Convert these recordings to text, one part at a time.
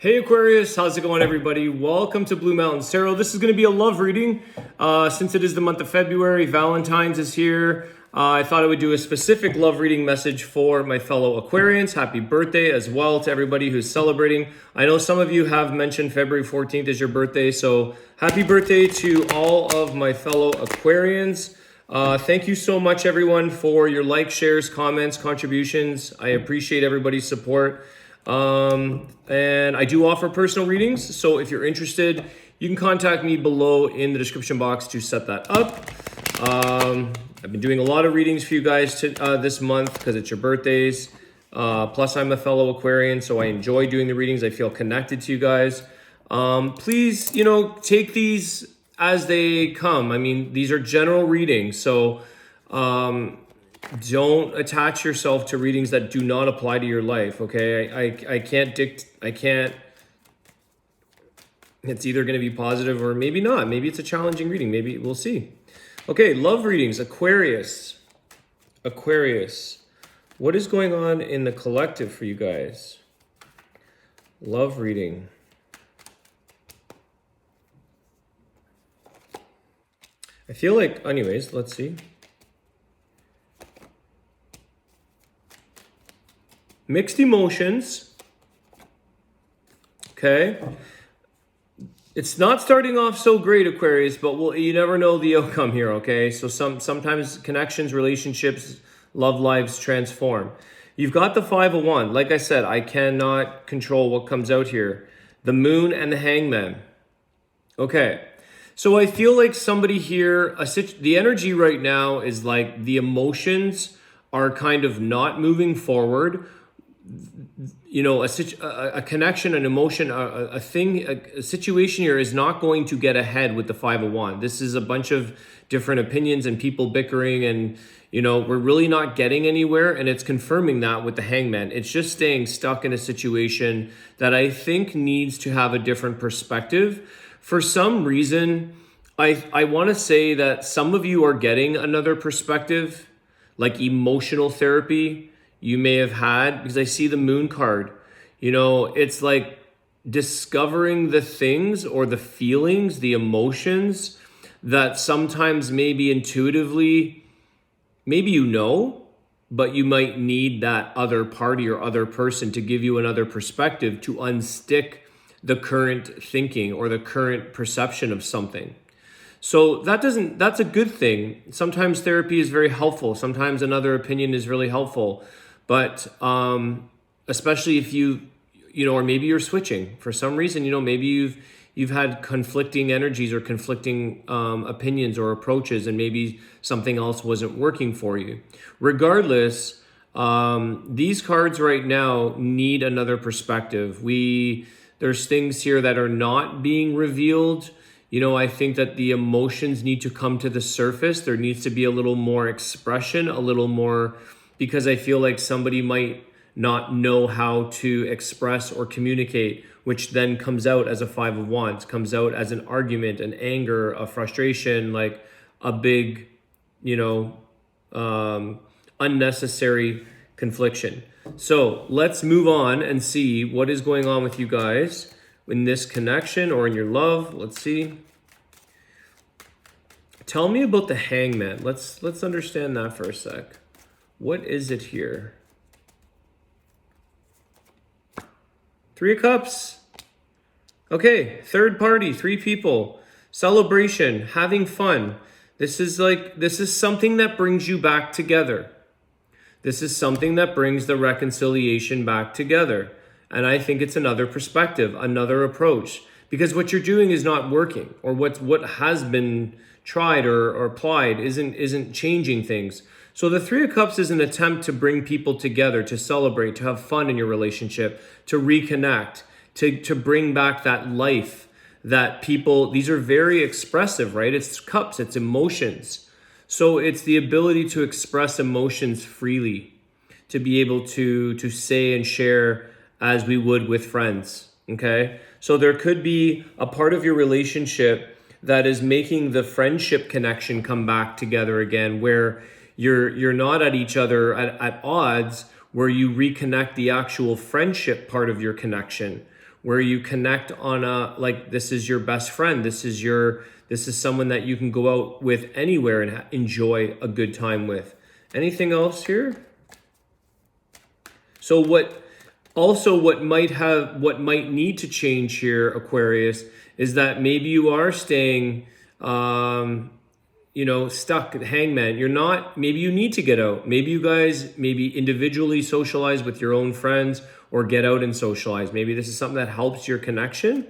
Hey Aquarius, how's it going everybody? Welcome to Blue Mountains Tarot. This is going to be a love reading. Since it is the month of February, Valentine's is here. I thought I would do a specific love reading message for my fellow Aquarians. Happy birthday as well to everybody who's celebrating. I know some of you have mentioned February 14th is your birthday, so happy birthday to all of my fellow Aquarians. Thank you so much everyone for your likes, shares, comments, contributions. I appreciate everybody's support. And I do offer personal readings, so if you're interested, you can contact me below in the description box to set that up. I've been doing a lot of readings for you guys this month because it's your birthdays. Plus, I'm a fellow Aquarian, so I enjoy doing the readings. I feel connected to you guys. Please, take these as they come. I mean, these are general readings, so don't attach yourself to readings that do not apply to your life, okay? I can't it's either going to be positive or maybe not. Maybe it's a challenging reading. Maybe we'll see. Okay, love readings. Aquarius. What is going on in the collective for you guys? Love reading. I feel like, anyways, let's see. Mixed emotions. Okay. It's not starting off so great, Aquarius, but you never know the outcome here, okay? So sometimes connections, relationships, love lives transform. You've got the Five of Wands. Like I said, I cannot control what comes out here. The Moon and the Hangman. Okay. So I feel like somebody here, the energy right now is like the emotions are kind of not moving forward. A connection, an emotion, a situation here is not going to get ahead with the Five of Wands. This is a bunch of different opinions and people bickering, and we're really not getting anywhere, and it's confirming that with the Hangman. It's just staying stuck in a situation that I think needs to have a different perspective. For some reason, I want to say that some of you are getting another perspective, like emotional therapy you may have had, because I see the Moon card. It's like discovering the things or the feelings, the emotions that sometimes maybe intuitively, maybe but you might need that other party or other person to give you another perspective to unstick the current thinking or the current perception of something. So that's a good thing. Sometimes therapy is very helpful. Sometimes another opinion is really helpful. But especially if or maybe you're switching for some reason, maybe you've had conflicting energies or conflicting opinions or approaches, and maybe something else wasn't working for you. Regardless, these cards right now need another perspective. There's things here that are not being revealed. I think that the emotions need to come to the surface. There needs to be a little more expression, a little more, because I feel like somebody might not know how to express or communicate, which then comes out as a Five of Wands, comes out as an argument, an anger, a frustration, like a big, unnecessary confliction. So let's move on and see what is going on with you guys in this connection or in your love. Let's see. Tell me about the Hangman. Let's understand that for a sec. What is it here? Three of Cups. Okay, third party, three people. Celebration, having fun. This is something that brings you back together. This is something that brings the reconciliation back together. And I think it's another perspective, another approach. Because what you're doing is not working, or what has been tried or applied isn't changing things. So the Three of Cups is an attempt to bring people together, to celebrate, to have fun in your relationship, to reconnect, to bring back that life that people, these are very expressive, right? It's cups, it's emotions. So it's the ability to express emotions freely, to be able to say and share as we would with friends, okay? So there could be a part of your relationship that is making the friendship connection come back together again, where you're not at each other at odds, where you reconnect the actual friendship part of your connection, where you connect on a, like, this is your best friend. This is someone that you can go out with anywhere and enjoy a good time with. Anything else here? So what might need to change here, Aquarius, is that maybe you are staying, stuck at hangman. Maybe you need to get out. Maybe you guys individually socialize with your own friends or get out and socialize. Maybe this is something that helps your connection,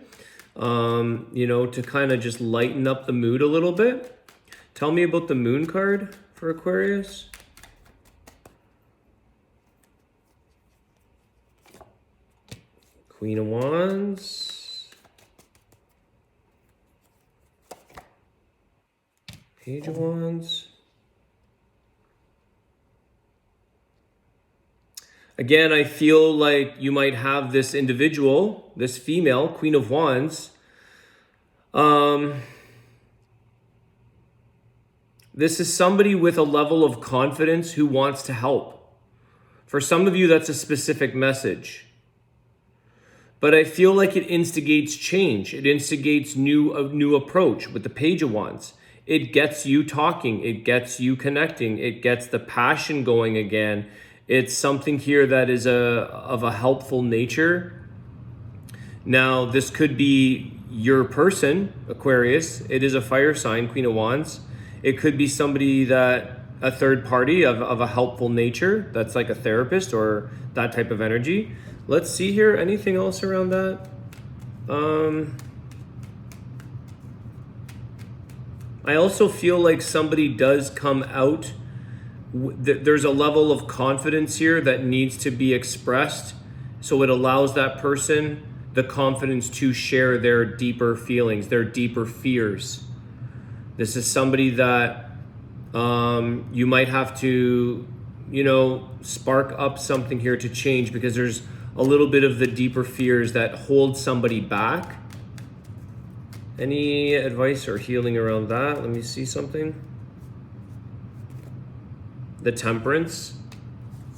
to kind of just lighten up the mood a little bit. Tell me about the moon card for Aquarius. Queen of Wands. Page of Wands. Again, I feel like you might have this individual, this female, Queen of Wands. This is somebody with a level of confidence who wants to help. For some of you, that's a specific message. But I feel like it instigates change. It instigates a new approach with the Page of Wands. It gets you talking. It gets you connecting. It gets the passion going again. It's something here that is of a helpful nature. Now, this could be your person, Aquarius. It is a fire sign, Queen of Wands. It could be somebody a third party of a helpful nature. That's like a therapist or that type of energy. Let's see here. Anything else around that? I also feel like somebody does come out. There's a level of confidence here that needs to be expressed. So it allows that person the confidence to share their deeper feelings, their deeper fears. This is somebody that you might have to, spark up something here to change, because there's a little bit of the deeper fears that hold somebody back. Any advice or healing around that? Let me see something. The Temperance.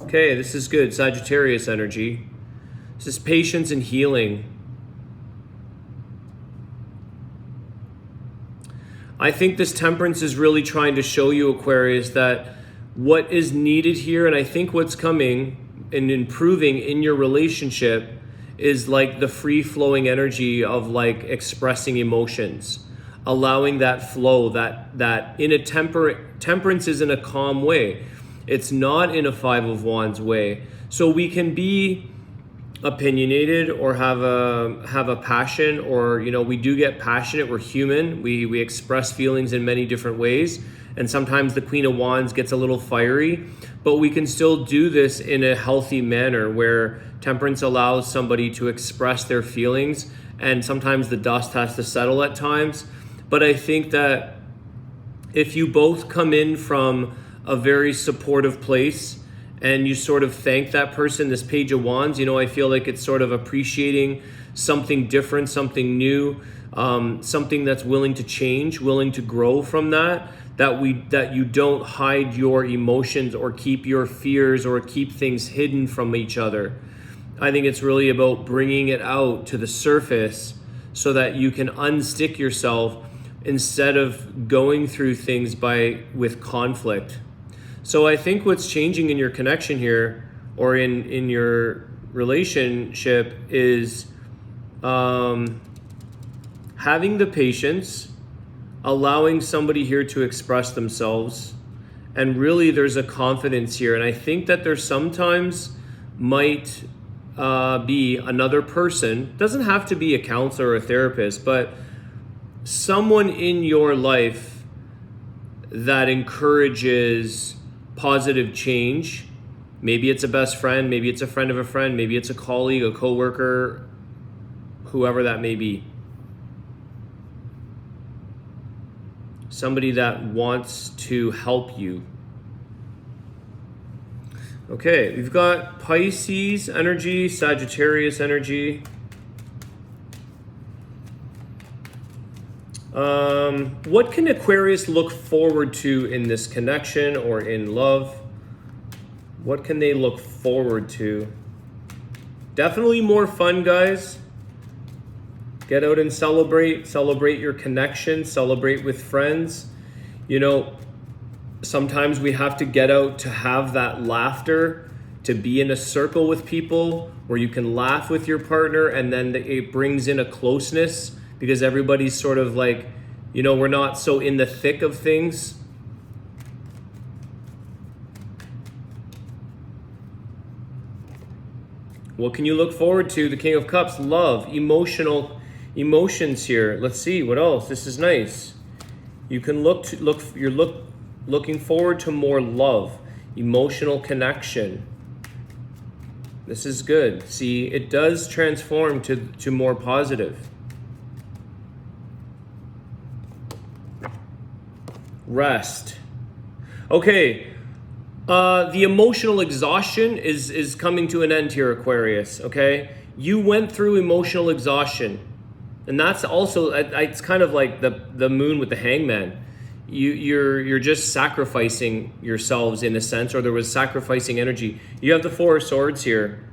Okay, this is good. Sagittarius energy. This is patience and healing. I think this Temperance is really trying to show you, Aquarius, that what is needed here, and I think what's coming and improving in your relationship, is like the free-flowing energy of like expressing emotions, allowing that flow, that in a temperance is in a calm way. It's not in a Five of Wands way. So we can be opinionated or have a passion, or we do get passionate. We're human. We express feelings in many different ways, and sometimes the Queen of Wands gets a little fiery, but we can still do this in a healthy manner where Temperance allows somebody to express their feelings, and sometimes the dust has to settle at times. But I think that if you both come in from a very supportive place and you sort of thank that person, this Page of Wands, I feel like it's sort of appreciating something different, something new, something that's willing to change, willing to grow from that you don't hide your emotions or keep your fears or keep things hidden from each other. I think it's really about bringing it out to the surface so that you can unstick yourself instead of going through things with conflict. So I think what's changing in your connection here, or in your relationship, is having the patience, allowing somebody here to express themselves, and really there's a confidence here. And I think that there sometimes might be another person, doesn't have to be a counselor or a therapist, but someone in your life that encourages positive change. Maybe it's a best friend, maybe it's a friend of a friend, maybe it's a colleague, a coworker, whoever that may be. Somebody that wants to help you. Okay, we've got Pisces energy, Sagittarius energy. What can Aquarius look forward to in this connection or in love? What can they look forward to? Definitely more fun, guys. Get out and celebrate. Celebrate your connection. Celebrate with friends. You know, sometimes we have to get out to have that laughter, to be in a circle with people where you can laugh with your partner, and then it brings in a closeness because everybody's sort of like, you know, we're not so in the thick of things. What can you look forward to? The King of Cups, love, emotions here. Let's see, what else? This is nice. You can looking forward to more love, emotional connection. This is good. See, it does transform to more positive. Rest. Okay. The emotional exhaustion is coming to an end here, Aquarius, okay? You went through emotional exhaustion. And that's also, it's kind of like the moon with the hangman. You're just sacrificing yourselves in a sense, or there was sacrificing energy. You have the Four of Swords here.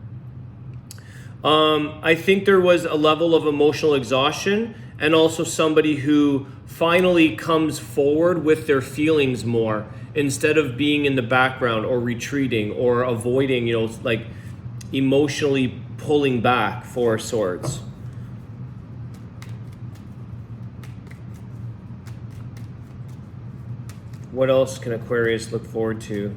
I think there was a level of emotional exhaustion, and also somebody who finally comes forward with their feelings more instead of being in the background or retreating or avoiding, you know, like emotionally pulling back. Four of Swords. What else can Aquarius look forward to?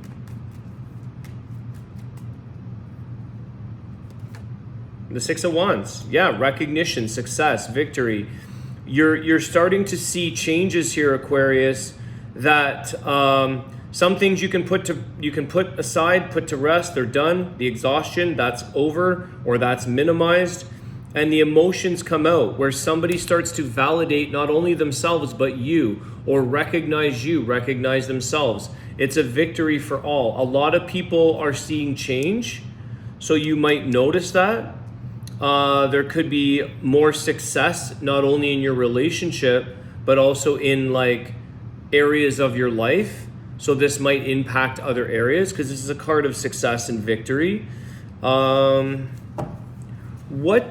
The Six of Wands. Yeah, recognition, success, victory. You're starting to see changes here, Aquarius, that some things you can put aside, put to rest, they're done. The exhaustion, that's over, or that's minimized. And the emotions come out where somebody starts to validate not only themselves but you, or recognize themselves. It's a victory for all. A lot of people are seeing change, so you might notice that. There could be more success not only in your relationship but also in like areas of your life. So this might impact other areas because this is a card of success and victory. I like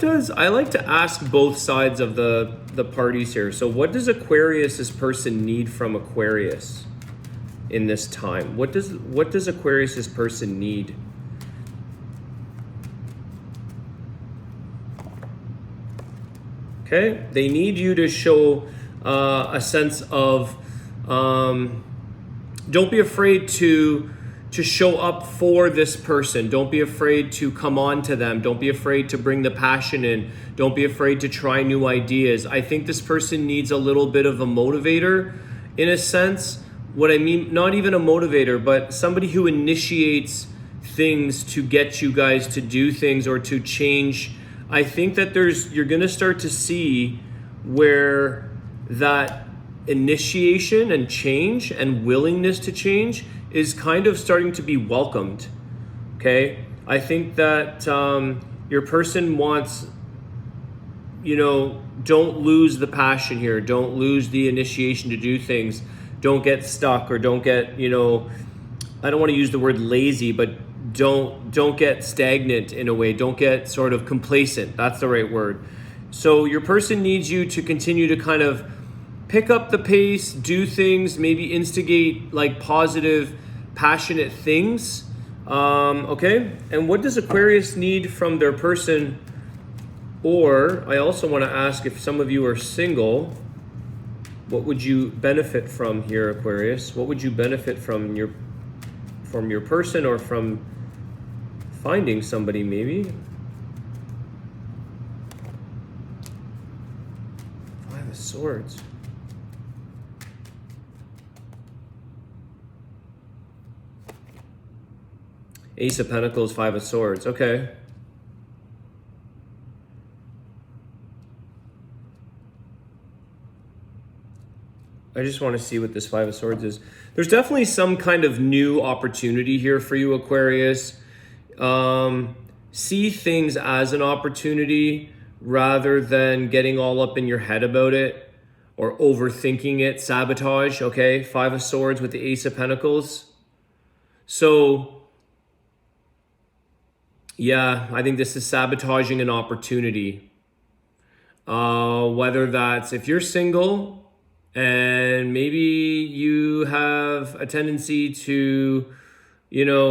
to ask both sides of the parties here. So what does this person need from Aquarius in this time? What does Aquarius' person need? Okay, they need you to show a sense of don't be afraid to show up for this person. Don't be afraid to come on to them. Don't be afraid to bring the passion in. Don't be afraid to try new ideas. I think this person needs a little bit of a motivator in a sense. What I mean, not even a motivator, but somebody who initiates things to get you guys to do things or to change. I think that you're going to start to see where that initiation and change and willingness to change is kind of starting to be welcomed. Okay, I think that your person wants, you know, don't lose the passion here. Don't lose the initiation to do things. Don't get stuck, or don't get, you know, I don't want to use the word lazy, but don't get stagnant in a way. Don't get sort of complacent. That's the right word. So your person needs you to continue to kind of pick up the pace, do things, maybe instigate like positive, passionate things. Okay. And what does Aquarius need from their person? Or I also want to ask, if some of you are single, what would you benefit from here, Aquarius? What would you benefit from your person, or from finding somebody maybe? Five of Swords. Ace of Pentacles, Five of Swords. Okay. I just want to see what this Five of Swords is. There's definitely some kind of new opportunity here for you, Aquarius. See things as an opportunity rather than getting all up in your head about it or overthinking it. Sabotage, okay? Five of Swords with the Ace of Pentacles. So, yeah, I think this is sabotaging an opportunity. Whether that's if you're single and maybe you have a tendency to,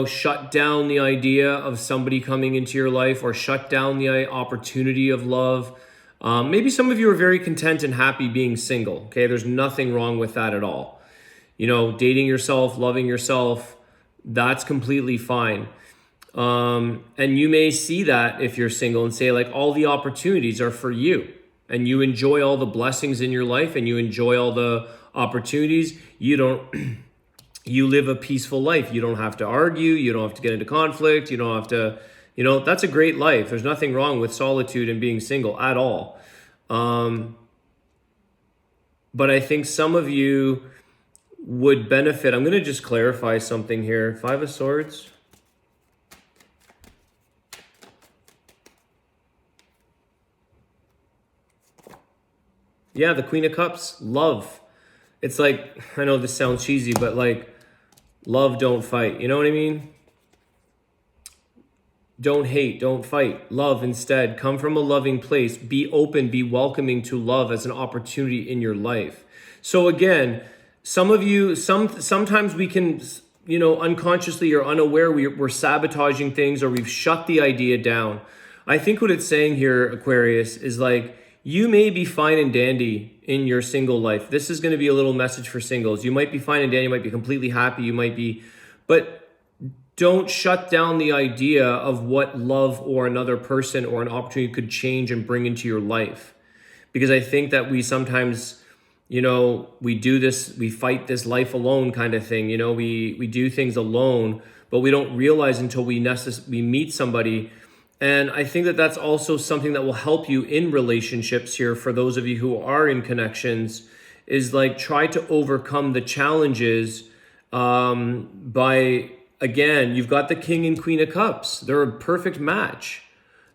shut down the idea of somebody coming into your life or shut down the opportunity of love. Maybe some of you are very content and happy being single. Okay, there's nothing wrong with that at all. Dating yourself, loving yourself, that's completely fine. And you may see that if you're single and say like all the opportunities are for you and you enjoy all the blessings in your life and you enjoy all the opportunities. You live a peaceful life. You don't have to argue. You don't have to get into conflict. You don't have to, that's a great life. There's nothing wrong with solitude and being single at all. But I think some of you would benefit. I'm going to just clarify something here. 5 of Swords. Yeah, the Queen of Cups, love. It's like, I know this sounds cheesy, but like, love, don't fight. You know what I mean? Don't hate, don't fight. Love instead. Come from a loving place. Be open, be welcoming to love as an opportunity in your life. So again, some of you, sometimes we can, unconsciously or unaware, we're sabotaging things or we've shut the idea down. I think what it's saying here, Aquarius, is like, you may be fine and dandy in your single life. This is going to be a little message for singles. You might be fine and dandy, you might be completely happy, but don't shut down the idea of what love or another person or an opportunity could change and bring into your life. Because I think that we sometimes, we do this, we fight this life alone kind of thing. We do things alone, but we don't realize until we meet somebody. And I think that that's also something that will help you in relationships here for those of you who are in connections, is like try to overcome the challenges by, again, you've got the King and Queen of Cups. They're a perfect match.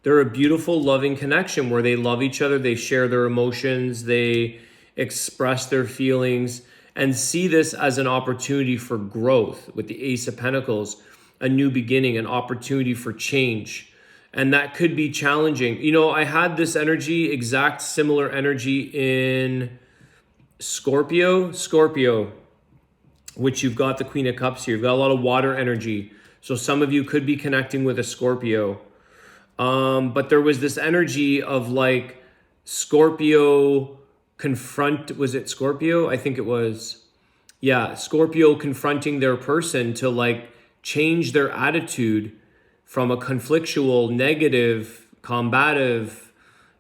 They're a beautiful, loving connection where they love each other, they share their emotions, they express their feelings, and see this as an opportunity for growth with the Ace of Pentacles, a new beginning, an opportunity for change. And that could be challenging. I had this energy, exact similar energy in Scorpio, which you've got the Queen of Cups here. You've got a lot of water energy. So some of you could be connecting with a Scorpio. But there was this energy of like Scorpio was it Scorpio? I think it was. Yeah, Scorpio confronting their person to like change their attitude from a conflictual, negative, combative,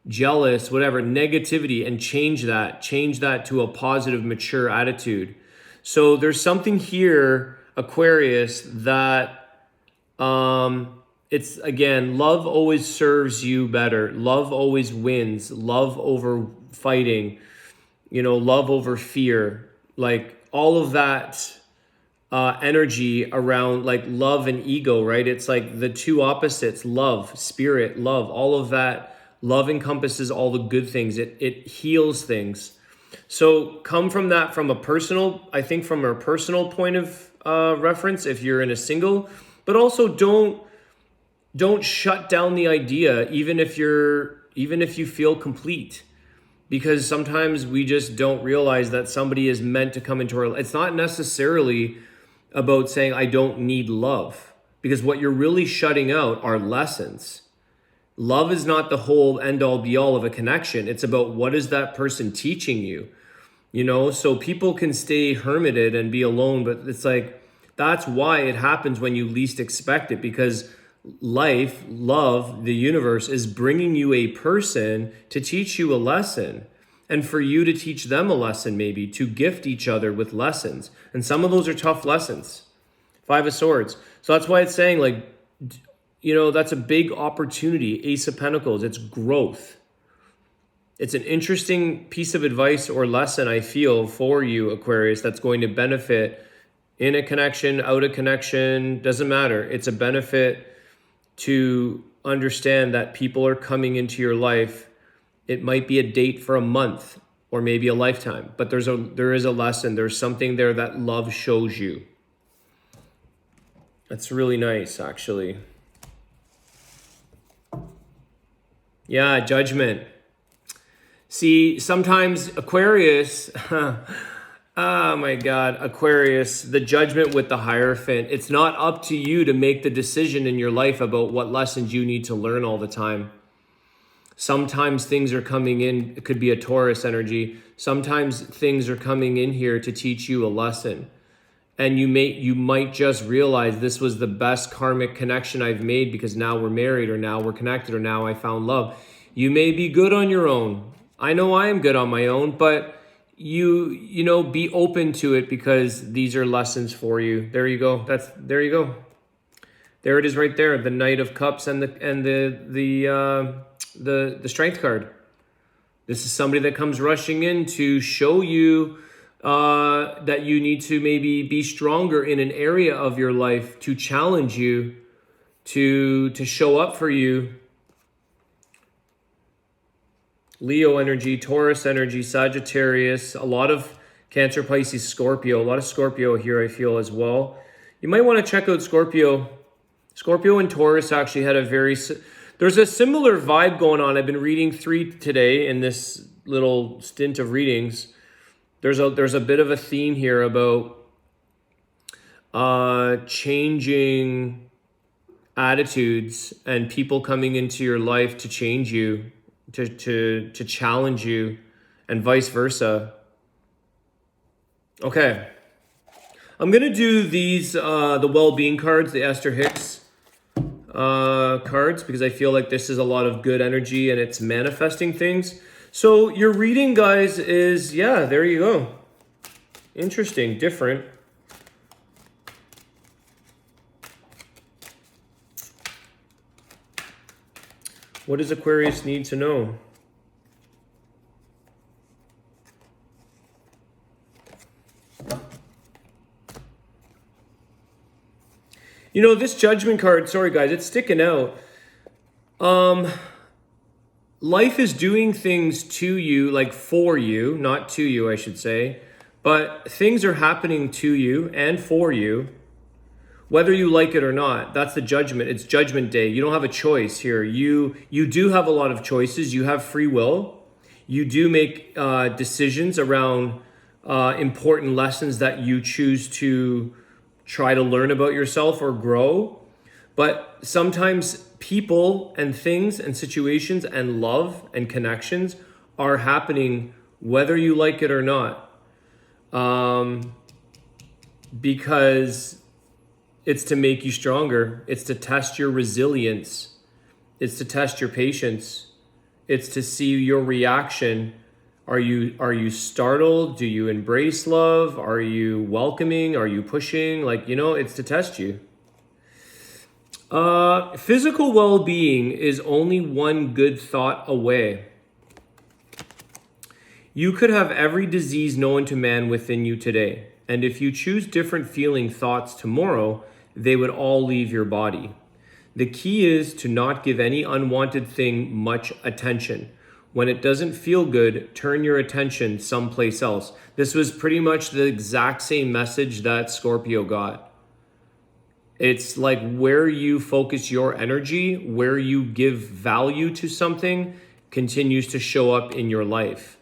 jealous, whatever, negativity, and change that to a positive, mature attitude. So there's something here, Aquarius, that it's, again, love always serves you better. Love always wins. Love over fighting, love over fear. Like all of that energy around like love and ego, right? It's like the two opposites, love, spirit, love, all of that. Love encompasses all the good things. It heals things. So come from that, from a personal point of reference if you're in a single, but also don't shut down the idea, even if you feel complete, because sometimes we just don't realize that somebody is meant to come into our life. It's not necessarily about saying, I don't need love, because what you're really shutting out are lessons. Love is not the whole end all be all of a connection. It's about what is that person teaching you, so people can stay hermited and be alone, but it's like, that's why it happens when you least expect it, because life, love, the universe is bringing you a person to teach you a lesson. And for you to teach them a lesson, maybe to gift each other with lessons. And some of those are tough lessons. 5 of Swords. So that's why it's saying like, that's a big opportunity. Ace of Pentacles, it's growth. It's an interesting piece of advice or lesson, I feel, for you, Aquarius, that's going to benefit in a connection, out of connection, doesn't matter. It's a benefit to understand that people are coming into your life. It might be a date for a month or maybe a lifetime, but there is a lesson. There's something there that love shows you. That's really nice, actually. Yeah, Judgment. See, sometimes Aquarius, oh my God, Aquarius, the judgment with the Hierophant, it's not up to you to make the decision in your life about what lessons you need to learn all the time. Sometimes things are coming in, it could be a Taurus energy. Sometimes things are coming in here to teach you a lesson. And you might just realize this was the best karmic connection I've made because now we're married, or now we're connected, or now I found love. You may be good on your own. I know I am good on my own, but you know, be open to it because these are lessons for you. There you go. There you go. There it is right there. The Knight of Cups and the Strength card. This is somebody that comes rushing in to show you that you need to maybe be stronger in an area of your life, to challenge you, to show up for you. Leo energy, Taurus energy, Sagittarius, a lot of Cancer, Pisces, Scorpio, a lot of Scorpio here I feel as well. You might want to check out Scorpio. Scorpio and Taurus actually had there's a similar vibe going on. I've been reading 3 today in this little stint of readings. There's a bit of a theme here about changing attitudes and people coming into your life to change you, to challenge you, and vice versa. Okay. I'm going to do these, the well-being cards, the Esther Hicks cards, because I feel like this is a lot of good energy and it's manifesting things. So your reading, guys, is, yeah, there you go. Interesting, different. What does Aquarius need to know? You know, this Judgment card, sorry guys, it's sticking out. Life is doing things to you, like for you, not to you, I should say. But things are happening to you and for you, whether you like it or not. That's the Judgment. It's Judgment Day. You don't have a choice here. You do have a lot of choices. You have free will. You do make decisions around important lessons that you choose to try to learn about yourself or grow. But sometimes people and things and situations and love and connections are happening whether you like it or not. Because it's to make you stronger. It's to test your resilience. It's to test your patience. It's to see your reaction. Are you startled? Do you embrace love? Are you welcoming? Are you pushing? Like, you know, it's to test you. Physical well-being is only one good thought away. You could have every disease known to man within you today. And if you choose different feeling thoughts tomorrow, they would all leave your body. The key is to not give any unwanted thing much attention. When it doesn't feel good, turn your attention someplace else. This was pretty much the exact same message that Scorpio got. It's like where you focus your energy, where you give value to something, continues to show up in your life.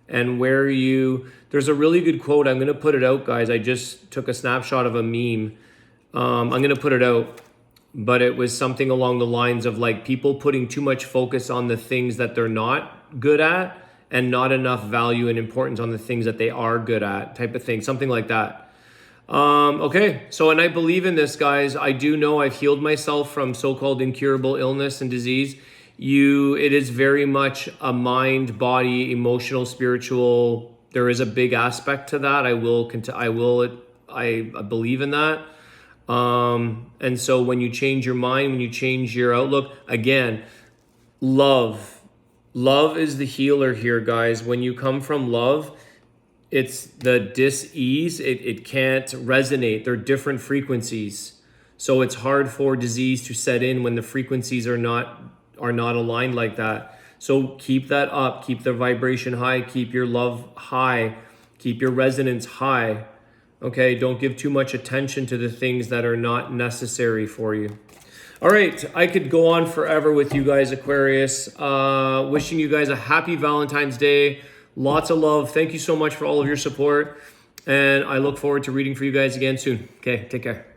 And there's a really good quote. I'm going to put it out, guys. I just took a snapshot of a meme. I'm going to put it out. But it was something along the lines of like people putting too much focus on the things that they're not good at and not enough value and importance on the things that they are good at, type of thing, something like that. Okay, so, and I believe in this, guys. I do know I've healed myself from so-called incurable illness and disease. It is very much a mind, body, emotional, spiritual. There is a big aspect to that. I believe in that. And so when you change your mind, when you change your outlook, again, love is the healer here, guys. When you come from love, it's the dis-ease. It can't resonate. They're different frequencies. So it's hard for disease to set in when the frequencies are not aligned like that. So keep that up, keep the vibration high, keep your love high, keep your resonance high. Okay, don't give too much attention to the things that are not necessary for you. All right, I could go on forever with you guys, Aquarius. Wishing you guys a happy Valentine's Day. Lots of love. Thank you so much for all of your support. And I look forward to reading for you guys again soon. Okay, take care.